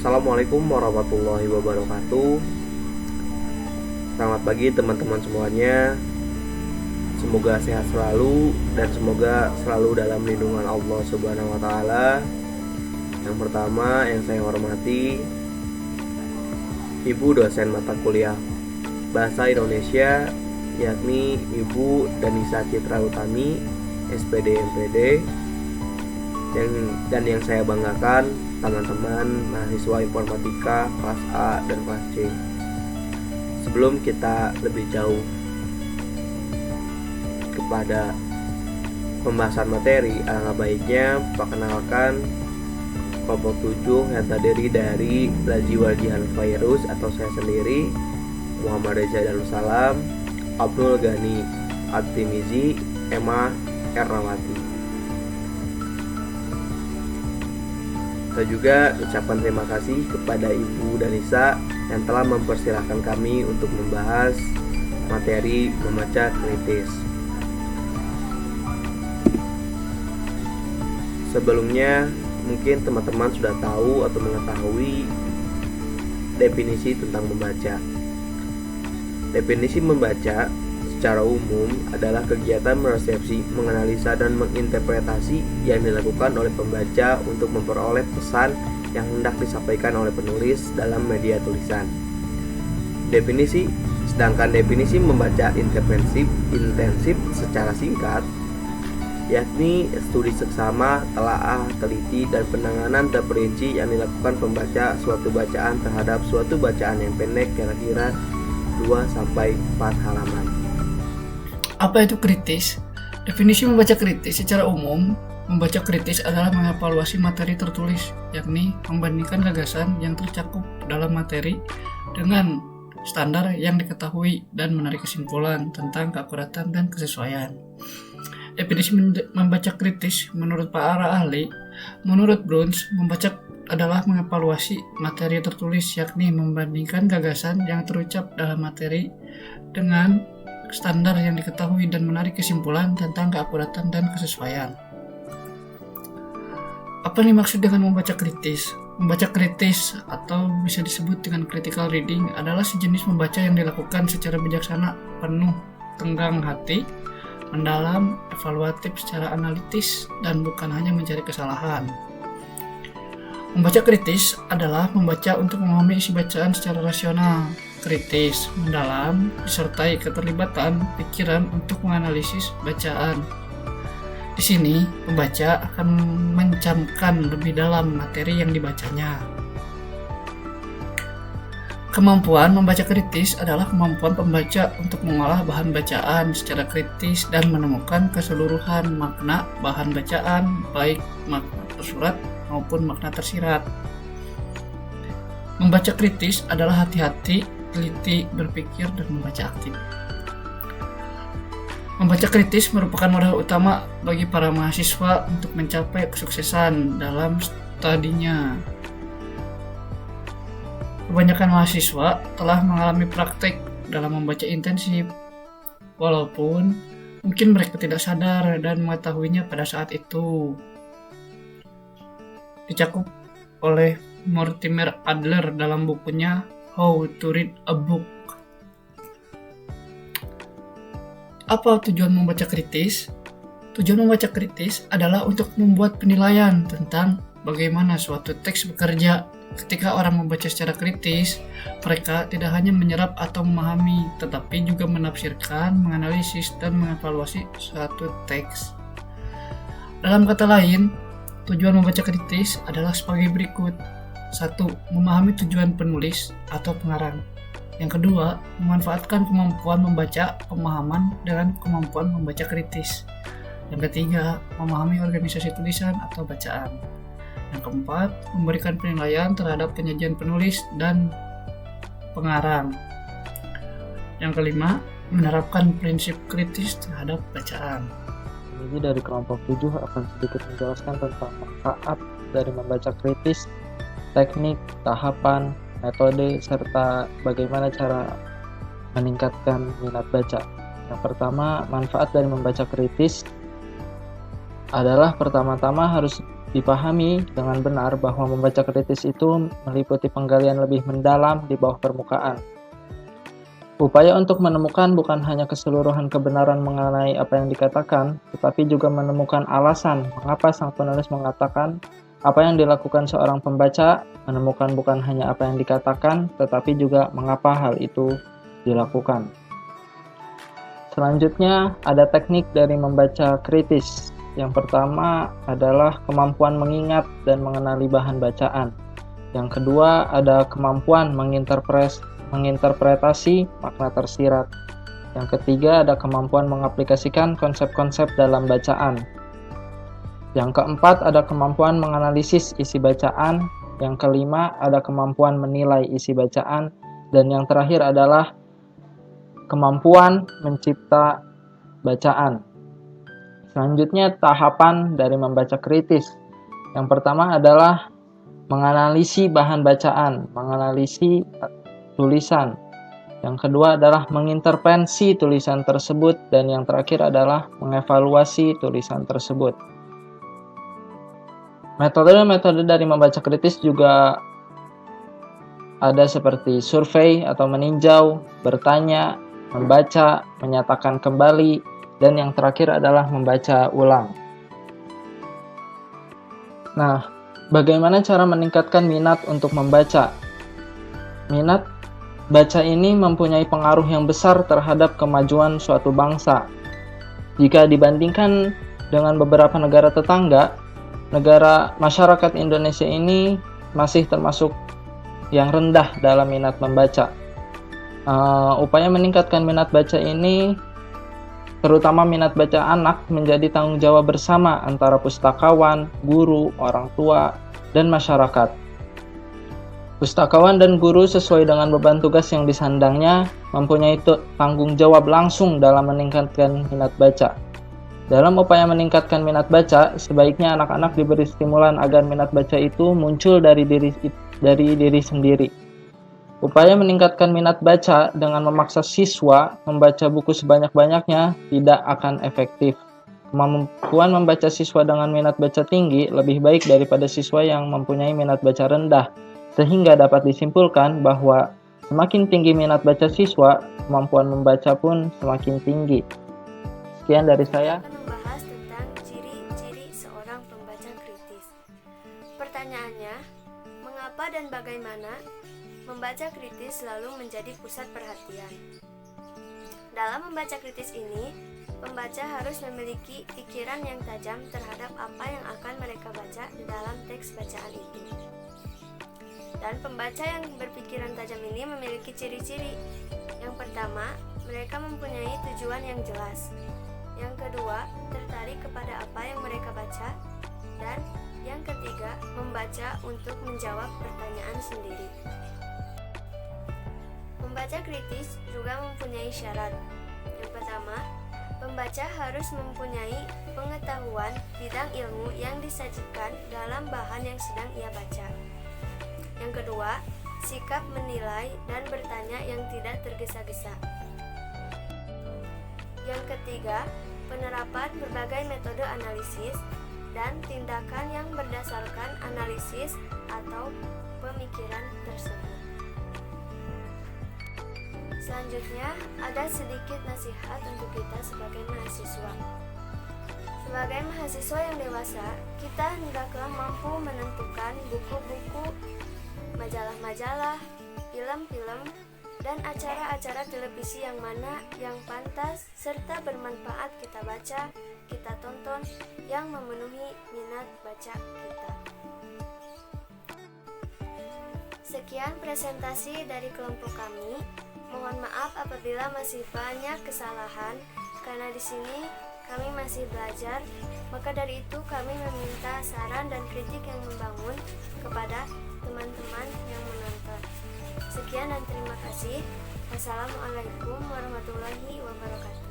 Assalamualaikum warahmatullahi wabarakatuh. Selamat pagi teman-teman semuanya. Semoga sehat selalu dan semoga selalu dalam lindungan Allah Subhanahu wa taala. Yang pertama yang saya hormati Ibu dosen mata kuliah Bahasa Indonesia, yakni Ibu Danisa Citra Utami, SPD MPD. Dan yang saya banggakan teman-teman mahasiswa informatika kelas A dan kelas C. Sebelum kita lebih jauh kepada pembahasan materi, alangkah baiknya perkenalkan kelompok 7 yang terdiri dari Laji Waljihan Fairuz atau saya sendiri, Muhammad Reza Darussalam, Abdul Ghani At-Timizi, Emma Ernawati. Saya juga ucapan terima kasih kepada Ibu Danisa yang telah mempersilahkan kami untuk membahas materi membaca kritis. Sebelumnya, mungkin teman-teman sudah tahu atau mengetahui definisi tentang membaca. Definisi membaca secara umum adalah kegiatan meresepsi, menganalisa, dan menginterpretasi yang dilakukan oleh pembaca untuk memperoleh pesan yang hendak disampaikan oleh penulis dalam media tulisan. Sedangkan definisi membaca intensif secara singkat, yakni studi seksama, telaah, teliti, dan penanganan terperinci yang dilakukan pembaca suatu bacaan terhadap suatu bacaan yang pendek kira-kira 2-4 halaman. Apa itu kritis? Definisi membaca kritis secara umum, membaca kritis adalah mengevaluasi materi tertulis, yakni membandingkan gagasan yang tercakup dalam materi dengan standar yang diketahui dan menarik kesimpulan tentang keakuratan dan kesesuaian. Definisi membaca kritis menurut para ahli, menurut Bruns, membaca adalah mengevaluasi materi tertulis, yakni membandingkan gagasan yang terucap dalam materi dengan standar yang diketahui dan menarik kesimpulan tentang keakuratan dan kesesuaian. Apa nih maksud dengan membaca kritis? Membaca kritis atau bisa disebut dengan critical reading adalah sejenis membaca yang dilakukan secara bijaksana, penuh tenggang hati, mendalam, evaluatif secara analitis, dan bukan hanya mencari kesalahan. Membaca kritis adalah membaca untuk memahami isi bacaan secara rasional, kritis, mendalam, disertai keterlibatan pikiran untuk menganalisis bacaan. Di sini, pembaca akan mencamkan lebih dalam materi yang dibacanya. Kemampuan membaca kritis adalah kemampuan pembaca untuk mengolah bahan bacaan secara kritis dan menemukan keseluruhan makna bahan bacaan, baik makna tersurat maupun makna tersirat. Membaca kritis adalah hati-hati, teliti, berpikir, dan membaca aktif. Membaca kritis merupakan modal utama bagi para mahasiswa untuk mencapai kesuksesan dalam studinya. Kebanyakan mahasiswa telah mengalami praktek dalam membaca intensif, walaupun mungkin mereka tidak sadar dan mengetahuinya pada saat itu. Dicakup oleh Mortimer Adler dalam bukunya How to Read a Book. Apa tujuan membaca kritis? Tujuan membaca kritis adalah untuk membuat penilaian tentang bagaimana suatu teks bekerja. Ketika orang membaca secara kritis, mereka tidak hanya menyerap atau memahami, tetapi juga menafsirkan, menganalisis, dan mengevaluasi suatu teks. Dalam kata lain, tujuan membaca kritis adalah sebagai berikut. 1. Memahami tujuan penulis atau pengarang. Yang kedua, memanfaatkan kemampuan membaca pemahaman dengan kemampuan membaca kritis. Yang ketiga, memahami organisasi tulisan atau bacaan. Yang keempat, memberikan penilaian terhadap penyajian penulis dan pengarang. Yang kelima, menerapkan prinsip kritis terhadap bacaan. Ini dari kelompok 7 akan sedikit menjelaskan tentang manfaat dari membaca kritis, teknik, tahapan, metode, serta bagaimana cara meningkatkan minat baca. Yang pertama, manfaat dari membaca kritis adalah pertama-tama harus dipahami dengan benar bahwa membaca kritis itu meliputi penggalian lebih mendalam di bawah permukaan. Upaya untuk menemukan bukan hanya keseluruhan kebenaran mengenai apa yang dikatakan, tetapi juga menemukan alasan mengapa sang penulis mengatakan apa yang dilakukan seorang pembaca, menemukan bukan hanya apa yang dikatakan, tetapi juga mengapa hal itu dilakukan. Selanjutnya, ada teknik dari membaca kritis. Yang pertama adalah kemampuan mengingat dan mengenali bahan bacaan. Yang kedua ada kemampuan menginterpretasi makna tersirat. Yang ketiga ada kemampuan mengaplikasikan konsep-konsep dalam bacaan. Yang keempat ada kemampuan menganalisis isi bacaan. Yang kelima ada kemampuan menilai isi bacaan. Dan yang terakhir adalah kemampuan mencipta bacaan. Selanjutnya tahapan dari membaca kritis. Yang pertama adalah menganalisi bahan bacaan, menganalisi tulisan. Yang kedua adalah mengintervensi tulisan tersebut, dan yang terakhir adalah mengevaluasi tulisan tersebut. Metode-metode dari membaca kritis juga ada seperti survei atau meninjau, bertanya, membaca, menyatakan kembali, dan yang terakhir adalah membaca ulang. Nah, bagaimana cara meningkatkan minat untuk membaca? Minat baca ini mempunyai pengaruh yang besar terhadap kemajuan suatu bangsa. Jika dibandingkan dengan beberapa negara tetangga, masyarakat Indonesia ini masih termasuk yang rendah dalam minat membaca. Upaya meningkatkan minat baca ini, terutama minat baca anak, menjadi tanggung jawab bersama antara pustakawan, guru, orang tua, dan masyarakat. Pustakawan dan guru sesuai dengan beban tugas yang disandangnya mempunyai tanggung jawab langsung dalam meningkatkan minat baca. Dalam upaya meningkatkan minat baca, sebaiknya anak-anak diberi stimulan agar minat baca itu muncul dari diri sendiri. Upaya meningkatkan minat baca dengan memaksa siswa membaca buku sebanyak-banyaknya tidak akan efektif. Kemampuan membaca siswa dengan minat baca tinggi lebih baik daripada siswa yang mempunyai minat baca rendah, sehingga dapat disimpulkan bahwa semakin tinggi minat baca siswa, kemampuan membaca pun semakin tinggi. Sekian dari saya. Akan membahas tentang ciri-ciri seorang pembaca kritis. Pertanyaannya, mengapa dan bagaimana membaca kritis selalu menjadi pusat perhatian? Dalam membaca kritis ini, pembaca harus memiliki pikiran yang tajam terhadap apa yang akan mereka baca di dalam teks bacaan itu. Dan pembaca yang berpikiran tajam ini memiliki ciri-ciri. Yang pertama, mereka mempunyai tujuan yang jelas. Yang kedua, tertarik kepada apa yang mereka baca. Dan yang ketiga, membaca untuk menjawab pertanyaan sendiri. Membaca kritis juga mempunyai syarat. Yang pertama, pembaca harus mempunyai pengetahuan bidang ilmu yang disajikan dalam bahan yang sedang ia baca. Yang kedua, sikap menilai dan bertanya yang tidak tergesa-gesa. Yang ketiga, penerapan berbagai metode analisis dan tindakan yang berdasarkan analisis atau pemikiran tersebut. Selanjutnya, ada sedikit nasihat untuk kita sebagai mahasiswa. Sebagai mahasiswa yang dewasa, kita hendaklah mampu menentukan buku-buku, majalah-majalah, film-film, dan acara-acara televisi yang mana yang pantas serta bermanfaat kita baca, kita tonton, yang memenuhi minat baca kita. Sekian presentasi dari kelompok kami. Mohon maaf apabila masih banyak kesalahan, karena di sini kami masih belajar. Maka dari itu kami meminta saran dan kritik yang membangun kepada teman-teman yang menonton. Sekian dan terima kasih. Wassalamualaikum warahmatullahi wabarakatuh.